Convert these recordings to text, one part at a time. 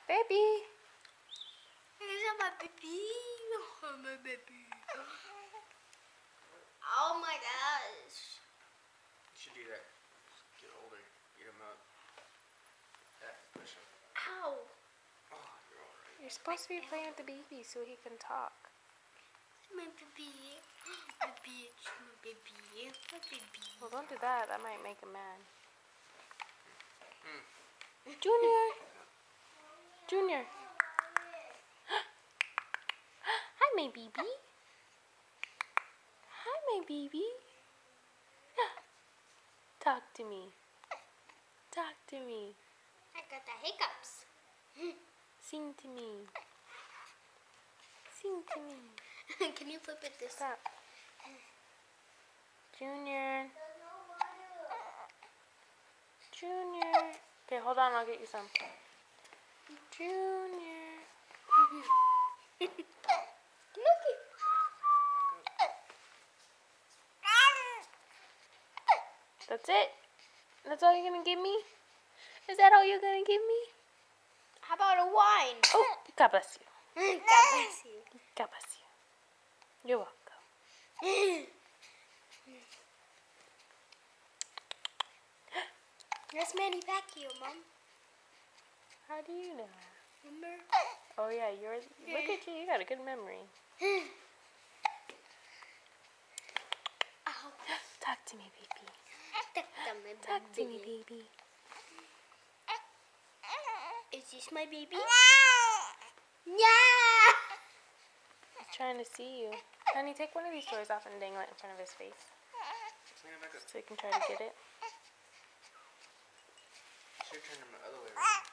Baby. Is that my baby? Oh, my baby. Oh my gosh. You should do that. Get older. Get him up. That, push him. Ow. Oh, you're alright. You're supposed to be playing with the baby so he can talk. My baby. My bitch. My baby. My baby. Well, don't do that. That might make him mad. Junior. Junior. Hi, my baby. Hi, my baby. Talk to me. Talk to me. I got the hiccups. Sing to me. Sing to me. Can you flip it this Stop. Junior. Junior. Okay, hold on. I'll get you some. Junior. Look it. That's it? That's all you're gonna give me? Is that all you're gonna give me? How about a wine? Oh, God bless you. God bless you. God bless you. You're welcome. That's Manny Pacquiao, Mom. How do you know? Remember? Oh yeah, look at you. You got a good memory. Ow. Talk to me, baby. Talk Talk to me, baby. Is this my baby? Yeah. He's trying to see you. Honey, take one of these toys off and dangle it in front of his face Clean it back up. so he can try to get it. Should turn him the other way around.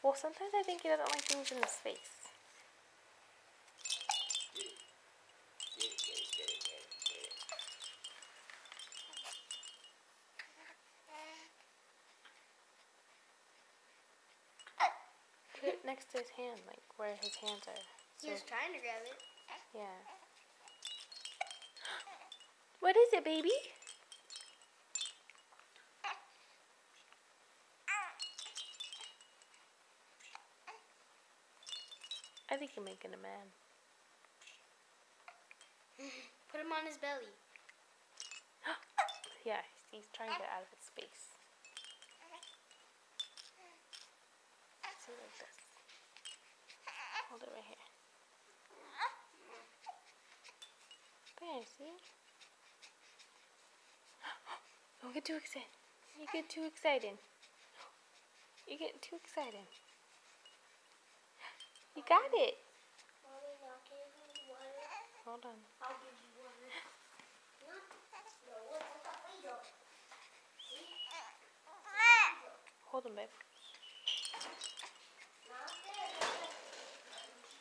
Well, sometimes I think he doesn't like things in his face. Get it. Get it, get it, get it, get it, get it. Put it next to his hand, like where his hands are. He was trying to grab it. Yeah. What is it, baby? I think you're making a man. Put him on his belly. Yeah, he's trying to get out of its space. See, like this. Hold it right here. There, see? Don't get too excited. You get too excited. You get too excited. You got it. Mommy, now can you give me water? Hold on. I'll give you water. No, what's the window? Hold him, babe.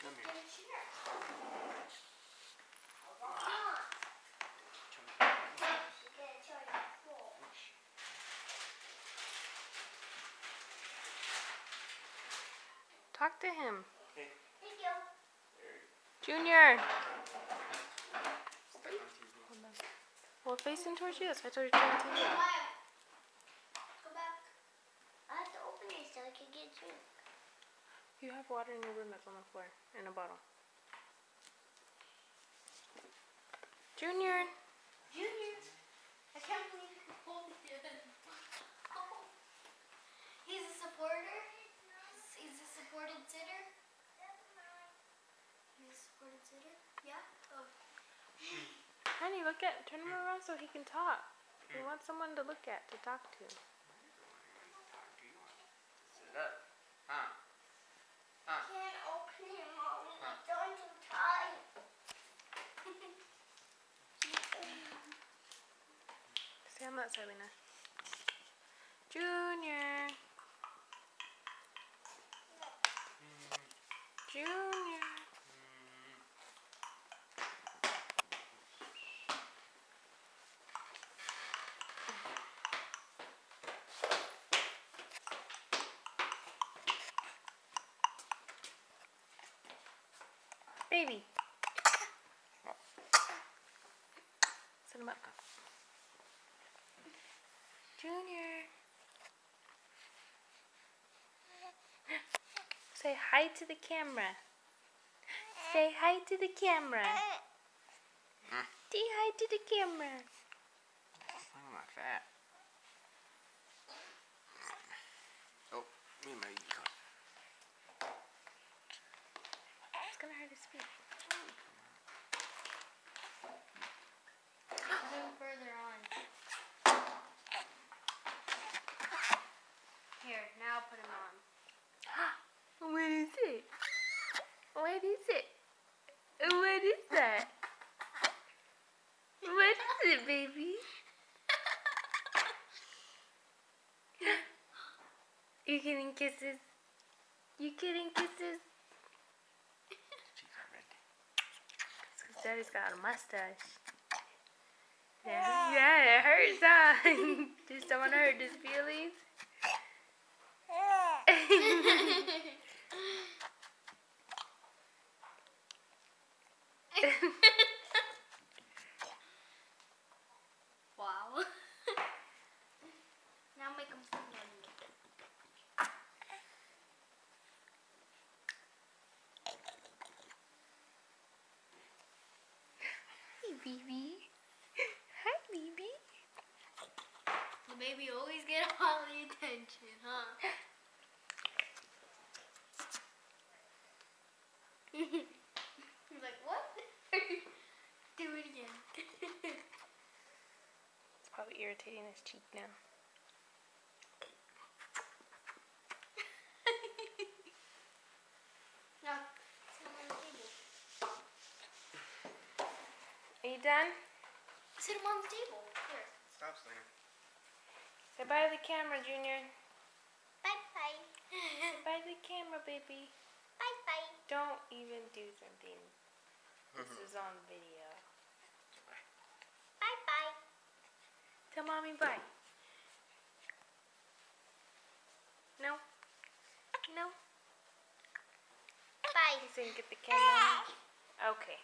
Come here. Talk to him. Okay. Thank you. Junior. Step on TV. Hold on. Well, facing towards you. That's why I told you to turn the TV on. Go back. I have to open it so I can get a drink. You have water in your room that's on the floor in a bottle. Junior. Junior. I can't believe you can hold it. He's a supporter. He's a supported sitter. He's a supported sitter. Yeah. Oh. Honey, turn him around so he can talk. We want someone to look at, to talk to. Sit up. Huh? Huh? Can't open it, Mommy. It's going too tight. Stay on that side, Lena. Junior. Junior. Baby. Sit him up. Junior. say hi to the camera. Say hi to the camera. Say hi to the camera. I'm not fat. Oh, me and my econ. It's gonna hurt his feet. Zoom further on. Here, now put him on. What is it? What is it? What is that? What is it, baby? You getting kisses? You getting kisses? Cheeks are red. It's 'cause Daddy's got a mustache. Yeah, it hurts, huh? Just don't want to hurt his feelings. Wow. Now make him sing on me. Hey, baby. Hi, baby. The baby always get all the attention, huh? He's like, what? Do it again. It's probably irritating his cheek now. Now, sit him on the table. Are you done? Sit him on the table. Here. Stop slinging. Say bye to the camera, Junior. Bye-bye. Bye to the camera, baby. Bye-bye. Don't even do something. This is on video. Bye-bye. Tell mommy bye. No? No? Bye. So you can get the camera on? Okay.